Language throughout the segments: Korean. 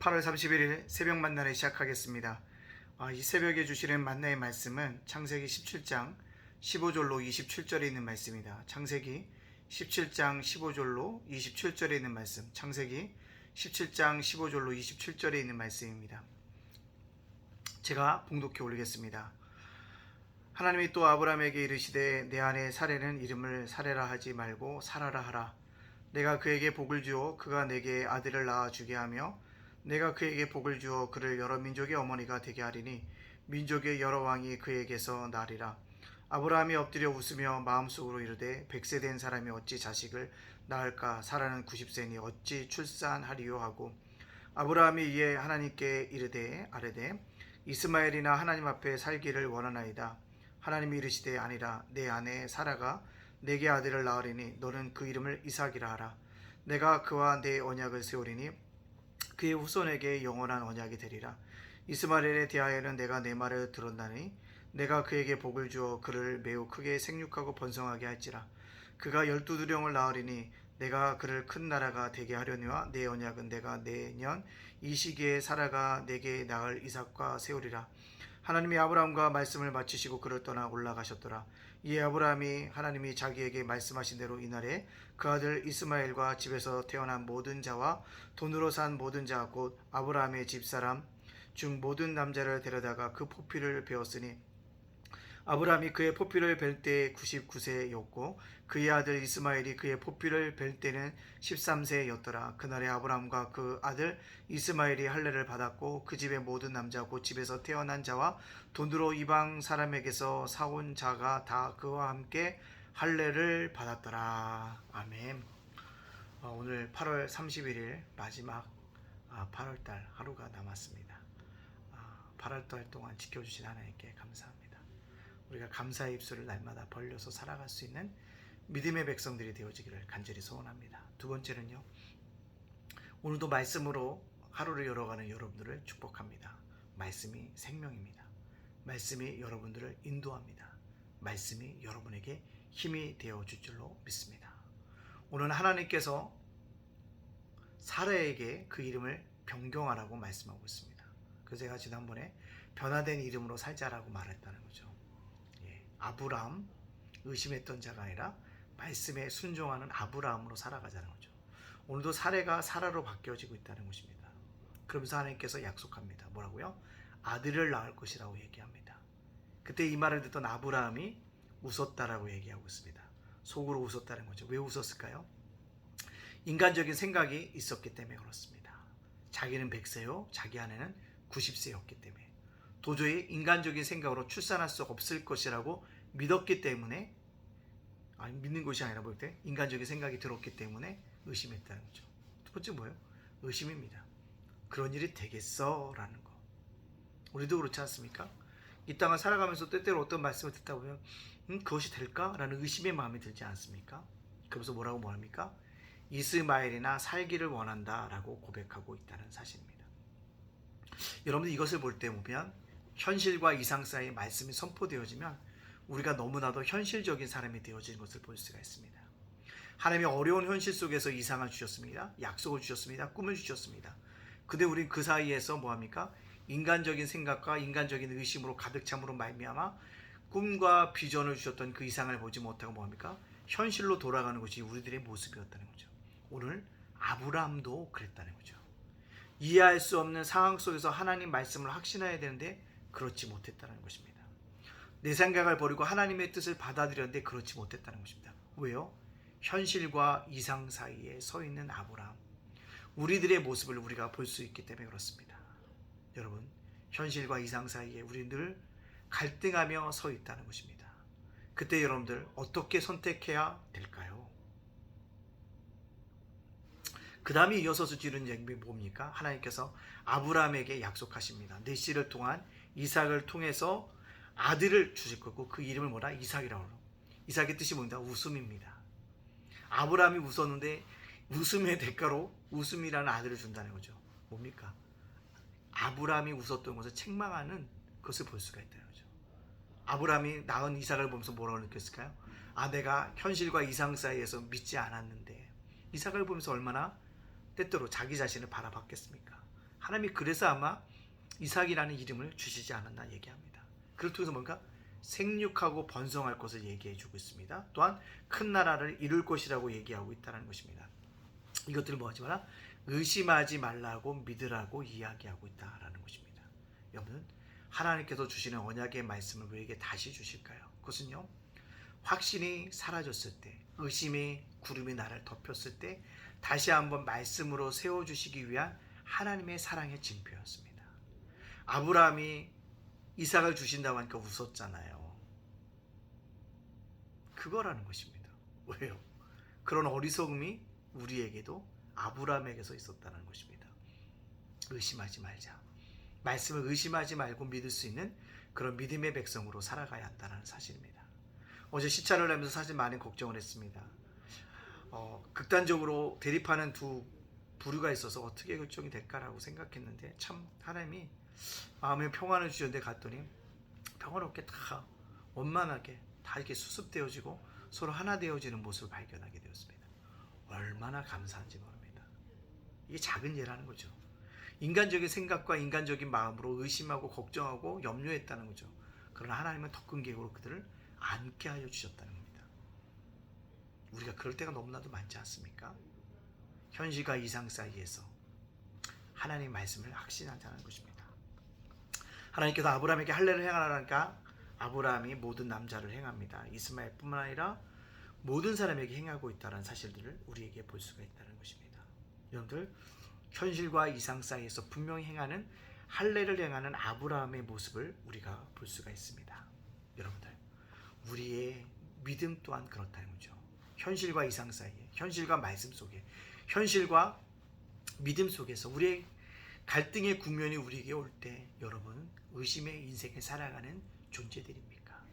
8월 31일 새벽 만나를 시작하겠습니다. 이 새벽에 주시는 만나의 말씀은 창세기 17장 15절로 27절에 있는 말씀입니다. 창세기 17장 15절로 27절에 있는 말씀, 창세기 17장 15절로 27절에 있는 말씀입니다. 제가 봉독해 올리겠습니다. 하나님이 또 아브라함에게 이르시되 내 아내 사레는 이름을 사레라 하지 말고 사라라 하라. 내가 그에게 복을 주어 그가 내게 아들을 낳아 주게 하며 내가 그에게 복을 주어 그를 여러 민족의 어머니가 되게 하리니 민족의 여러 왕이 그에게서 나리라. 아브라함이 엎드려 웃으며 마음속으로 이르되 100세 된 사람이 어찌 자식을 낳을까? 사라는 90세니 어찌 출산하리요 하고 아브라함이 이에 하나님께 이르되 아뢰되 이스마엘이나 하나님 앞에 살기를 원하나이다. 하나님이 이르시되 아니라 내 아내 사라가 내게 아들을 낳으리니 너는 그 이름을 이삭이라 하라. 내가 그와 내 언약을 세우리니 그의 후손에게 영원한 언약이 되리라. 이스마엘에 대하여는 내가 내 말을 들었나니 내가 그에게 복을 주어 그를 매우 크게 생육하고 번성하게 할지라. 그가 12두령을 낳으리니 내가 그를 큰 나라가 되게 하려니와 내 언약은 내가 내년 이 시기에 사라가 내게 낳을 이삭과 세우리라. 하나님이 아브라함과 말씀을 마치시고 그를 떠나 올라가셨더라. 이에 아브라함이 하나님이 자기에게 말씀하신 대로 이날에 그 아들 이스마엘과 집에서 태어난 모든 자와 돈으로 산 모든 자 곧 아브라함의 집사람 중 모든 남자를 데려다가 그 포피를 베었으니 아브라함이 그의 포피를 벨 때 99세였고 그의 아들 이스마엘이 그의 포피를 벨 때는 13세였더라. 그날에 아브라함과 그 아들 이스마엘이 할례를 받았고 그 집의 모든 남자 곧 집에서 태어난 자와 돈으로 이방 사람에게서 사온 자가 다 그와 함께 할례를 받았더라. 아멘. 오늘 8월 31일 마지막 8월달 하루가 남았습니다. 8월달 동안 지켜주신 하나님께 감사합니다. 우리가 감사의 입술을 날마다 벌려서 살아갈 수 있는 믿음의 백성들이 되어지기를 간절히 소원합니다. 두 번째는요, 오늘도 말씀으로 하루를 열어가는 여러분들을 축복합니다. 말씀이 생명입니다. 말씀이 여러분들을 인도합니다. 말씀이 여러분에게 힘이 되어줄 줄로 믿습니다. 오늘 하나님께서 사라에게 그 이름을 변경하라고 말씀하고 있습니다. 그래서 제가 지난번에 변화된 이름으로 살자라고 말했다는 거죠. 아브라함, 의심했던 자가 아니라 말씀에 순종하는 아브라함으로 살아가자는 거죠. 오늘도 사례가 사라로 바뀌어지고 있다는 것입니다. 그러면서 하나님께서 약속합니다. 뭐라고요? 아들을 낳을 것이라고 얘기합니다. 그때 이 말을 듣던 아브라함이 웃었다라고 얘기하고 있습니다. 속으로 웃었다는 거죠. 왜 웃었을까요? 인간적인 생각이 있었기 때문에 그렇습니다. 자기는 100세요, 자기 아내는 90세였기 때문에 도저히 인간적인 생각으로 출산할 수 없을 것이라고 믿었기 때문에, 믿는 것이 아니라 볼 때 인간적인 생각이 들었기 때문에 의심했다는 거죠. 두 번째 뭐예요? 의심입니다. 그런 일이 되겠어? 라는 거. 우리도 그렇지 않습니까? 이 땅을 살아가면서 때때로 어떤 말씀을 듣다 보면 그것이 될까? 라는 의심의 마음이 들지 않습니까? 그래서 뭐라고 말합니까? 이스마엘이나 살기를 원한다 라고 고백하고 있다는 사실입니다. 여러분들 이것을 볼 때 보면 현실과 이상 사이에 말씀이 선포되어지면 우리가 너무나도 현실적인 사람이 되어지는 것을 볼 수가 있습니다. 하나님이 어려운 현실 속에서 이상을 주셨습니다. 약속을 주셨습니다. 꿈을 주셨습니다. 근데 우리는 그 사이에서 뭐합니까? 인간적인 생각과 인간적인 의심으로 가득 참으로 말미암아 꿈과 비전을 주셨던 그 이상을 보지 못하고 뭐합니까? 현실로 돌아가는 것이 우리들의 모습이었다는 거죠. 오늘 아브라함도 그랬다는 거죠. 이해할 수 없는 상황 속에서 하나님 말씀을 확신해야 되는데 그렇지 못했다는 것입니다. 내 생각을 버리고 하나님의 뜻을 받아들였는데 그렇지 못했다는 것입니다. 왜요? 현실과 이상 사이에 서 있는 아브라함. 우리들의 모습을 우리가 볼 수 있기 때문에 그렇습니다. 여러분, 현실과 이상 사이에 우리 늘 갈등하며 서 있다는 것입니다. 그때 여러분들 어떻게 선택해야 될까요? 그 다음에 이어서 주는 얘기 뭡니까? 하나님께서 아브라함에게 약속하십니다. 내 씨를 통한 이삭을 통해서 아들을 주실 거고 그 이름을 뭐라? 이삭이라고 해요. 이삭의 뜻이 뭔가? 웃음입니다. 아브라함이 웃었는데 웃음의 대가로 웃음이라는 아들을 준다는 거죠. 뭡니까? 아브라함이 웃었던 것을 책망하는 것을 볼 수가 있다는 거죠. 아브라함이 낳은 이삭을 보면서 뭐라고 느꼈을까요? 내가 현실과 이상 사이에서 믿지 않았는데 이삭을 보면서 얼마나 때때로 자기 자신을 바라봤겠습니까? 하나님이 그래서 아마 이삭이라는 이름을 주시지 않았나 얘기합니다. 그를 통해서 뭔가 생육하고 번성할 것을 얘기해 주고 있습니다. 또한 큰 나라를 이룰 것이라고 얘기하고 있다는 것입니다. 이것들을 뭐하지 마라? 의심하지 말라고 믿으라고 이야기하고 있다라는 것입니다. 여러분, 하나님께서 주시는 언약의 말씀을 우리에게 다시 주실까요? 그것은요, 확신이 사라졌을 때, 의심의 구름이 나를 덮였을 때 다시 한번 말씀으로 세워주시기 위한 하나님의 사랑의 징표였습니다. 아브라함이 이삭을 주신다고 하니까 웃었잖아요. 그거라는 것입니다. 왜요? 그런 어리석음이 우리에게도 아브라함에게서 있었다는 것입니다. 의심하지 말자. 말씀을 의심하지 말고 믿을 수 있는 그런 믿음의 백성으로 살아가야 한다는 사실입니다. 어제 시차를 하면서 사실 많은 걱정을 했습니다. 극단적으로 대립하는 두 부류가 있어서 어떻게 결정이 될까라고 생각했는데 참 하나님이 마음에 평안을 주셨는데 갔더니 평화롭게 다 원만하게 다 이렇게 수습되어지고 서로 하나 되어지는 모습을 발견하게 되었습니다. 얼마나 감사한지 모릅니다. 이게 작은 예라는 거죠. 인간적인 생각과 인간적인 마음으로 의심하고 걱정하고 염려했다는 거죠. 그러나 하나님은 더 큰 계획으로 그들을 안게 하여 주셨다는 겁니다. 우리가 그럴 때가 너무나도 많지 않습니까? 현실과 이상 사이에서 하나님의 말씀을 확신한다는 것입니다. 하나님께서 아브라함에게 할례를 행하라니까 아브라함이 모든 남자를 행합니다. 이스마엘뿐만 아니라 모든 사람에게 행하고 있다는 사실들을 우리에게 볼 수가 있다는 것입니다. 여러분들, 현실과 이상 사이에서 분명히 행하는 할례를 행하는 아브라함의 모습을 우리가 볼 수가 있습니다. 여러분들, 우리의 믿음 또한 그렇다는 거죠. 현실과 이상 사이에, 현실과 말씀 속에, 현실과 믿음 속에서 우리의 갈등의 국면이 우리에게 올 때 여러분, 의심의 인생을 살아가는 존재들입니까?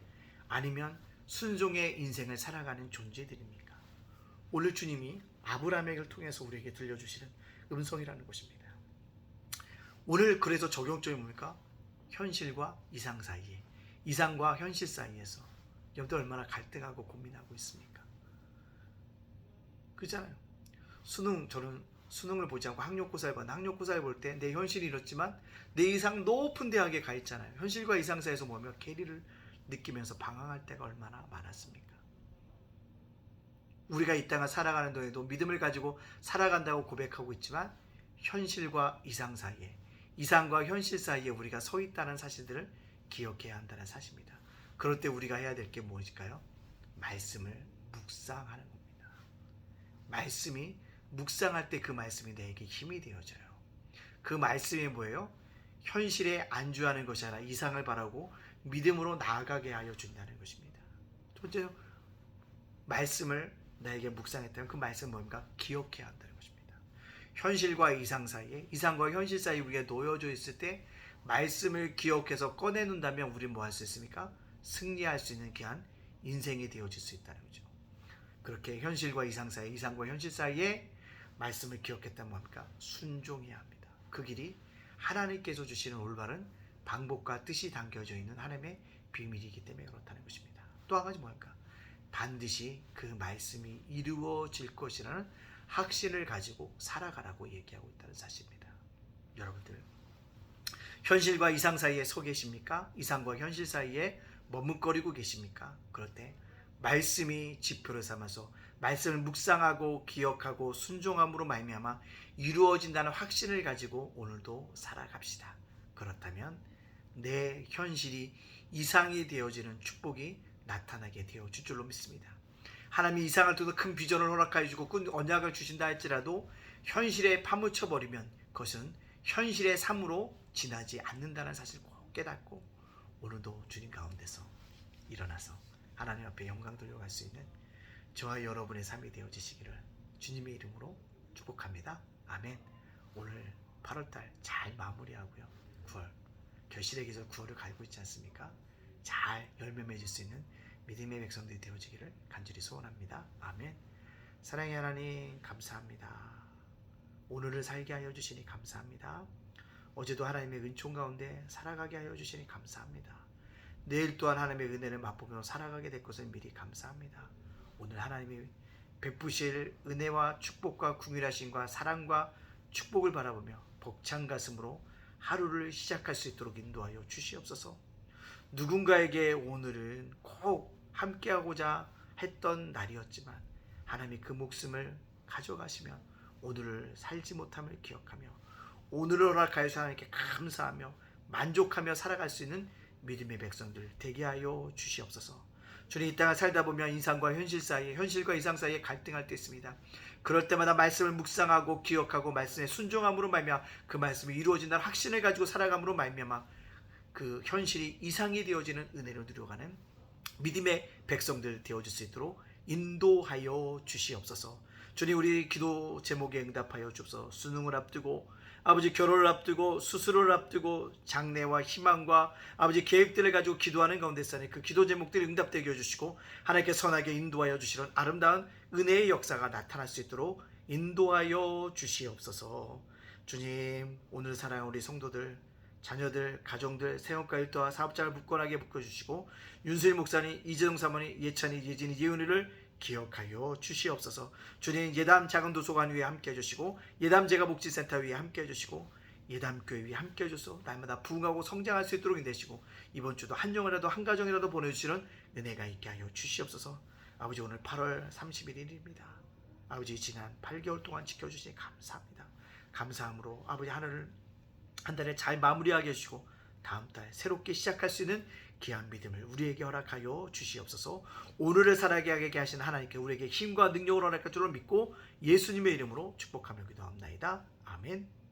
아니면 순종의 인생을 살아가는 존재들입니까? 오늘 주님이 아브라함을 통해서 우리에게 들려주시는 음성이라는 것입니다. 오늘 그래서 적용점이 뭡니까? 현실과 이상 사이에, 이상과 현실 사이에서 여러분들 얼마나 갈등하고 고민하고 있습니까? 그렇잖아요. 저는 수능을 보지 않고 학력고사를 봤는데 학력고사를 볼 때 내 현실이 이렇지만 내 이상 높은 대학에 가 있잖아요. 현실과 이상 사이에서 뭐며 괴리를 느끼면서 방황할 때가 얼마나 많았습니까? 우리가 이 땅을 살아가는 동안에도 믿음을 가지고 살아간다고 고백하고 있지만 현실과 이상 사이에, 이상과 현실 사이에 우리가 서 있다는 사실들을 기억해야 한다는 사실입니다. 그럴 때 우리가 해야 될 게 무엇일까요? 말씀을 묵상하는 겁니다. 말씀이 묵상할 때 그 말씀이 내게 힘이 되어져요. 그 말씀이 뭐예요? 현실에 안주하는 것이 아니라 이상을 바라고 믿음으로 나아가게 하여 준다는 것입니다. 첫째로 말씀을 나에게 묵상했다면 그 말씀은 뭡니까? 기억해야 한다는 것입니다. 현실과 이상 사이에, 이상과 현실 사이에 우리가 놓여져 있을 때 말씀을 기억해서 꺼내놓는다면 우리는 뭐 할 수 있습니까? 승리할 수 있는 귀한 인생이 되어질 수 있다는 거죠. 그렇게 현실과 이상 사이에, 이상과 현실 사이에 말씀을 기억했다면 뭡니까? 순종해야 합니다. 그 길이 하나님께서 주시는 올바른 방법과 뜻이 담겨져 있는 하나님의 비밀이기 때문에 그렇다는 것입니다. 또 한 가지 뭡니까? 반드시 그 말씀이 이루어질 것이라는 확신을 가지고 살아가라고 얘기하고 있다는 사실입니다. 여러분들, 현실과 이상 사이에 서 계십니까? 이상과 현실 사이에 머뭇거리고 계십니까? 그럴 때 말씀이 지표를 삼아서 말씀을 묵상하고 기억하고 순종함으로 말미암아 이루어진다는 확신을 가지고 오늘도 살아갑시다. 그렇다면 내 현실이 이상이 되어지는 축복이 나타나게 되어질 줄로 믿습니다. 하나님이 이상을 통해서 큰 비전을 허락하여 주고 큰 언약을 주신다 할지라도 현실에 파묻혀 버리면 그것은 현실의 삶으로 지나지 않는다는 사실을 꼭 깨닫고 오늘도 주님 가운데서 일어나서 하나님 앞에 영광 돌려갈 수 있는 저와 여러분의 삶이 되어지시기를 주님의 이름으로 축복합니다. 아멘. 오늘 8월달 잘 마무리하고요. 9월 결실의 계절 9월을 갈고 있지 않습니까? 잘 열매 맺을 수 있는 믿음의 백성들이 되어지기를 간절히 소원합니다. 아멘. 사랑의 하나님 감사합니다. 오늘을 살게 하여 주시니 감사합니다. 어제도 하나님의 은총 가운데 살아가게 하여 주시니 감사합니다. 내일 또한 하나님의 은혜를 맛보며 살아가게 될 것을 미리 감사합니다. 오늘 하나님이 베푸실 은혜와 축복과 궁휼하심과 사랑과 축복을 바라보며 벅찬 가슴으로 하루를 시작할 수 있도록 인도하여 주시옵소서. 누군가에게 오늘은 꼭 함께하고자 했던 날이었지만 하나님이 그 목숨을 가져가시면 오늘을 살지 못함을 기억하며 오늘을 허락하여서 하나님께 감사하며 만족하며 살아갈 수 있는 믿음의 백성들 되게 하여 주시옵소서. 주님, 이 땅을 살다 보면 인상과 현실 사이에, 현실과 이상 사이에 갈등할 때 있습니다. 그럴 때마다 말씀을 묵상하고 기억하고 말씀에 순종함으로 말미암아 그 말씀이 이루어진다는 확신을 가지고 살아감으로 말미암아 그 현실이 이상이 되어지는 은혜로 누려가는 믿음의 백성들 되어질 수 있도록 인도하여 주시옵소서. 주님, 우리 기도 제목에 응답하여 주옵소서. 수능을 앞두고 아버지 결혼을 앞두고 수술을 앞두고 장래와 희망과 아버지 계획들을 가지고 기도하는 가운데서는 그 기도 제목들이 응답되게 해주시고 하나님께 선하게 인도하여 주시는 아름다운 은혜의 역사가 나타날 수 있도록 인도하여 주시옵소서. 주님, 오늘 사랑하는 우리 성도들, 자녀들, 가정들, 세원과 일터와 사업장을 굳건하게 묶어주시고 윤수일 목사님, 이재동 사모님, 예찬이, 예진이, 예은이를 기억하여 주시옵소서. 주님, 예담 작은 도서관 위에 함께 해주시고 예담 제가 복지센터 위에 함께 해주시고 예담교회 위에 함께 해주셔서 날마다 부흥하고 성장할 수 있도록 인도하시고 이번 주도 한 영이라도 한 가정이라도 보내주시는 은혜가 있게 하여 주시옵소서. 아버지, 오늘 8월 31일입니다. 아버지, 지난 8개월 동안 지켜주시니 감사합니다. 감사함으로 아버지 하늘을 한 달에 잘 마무리하게 해주시고 다음 달 새롭게 시작할 수 있는 귀한 믿음을 우리에게 허락하여 주시옵소서. 오늘을 살아가게 하게 하시는 하나님께 우리에게 힘과 능력을 허락할 줄로 믿고 예수님의 이름으로 축복하며 기도합나이다. 아멘.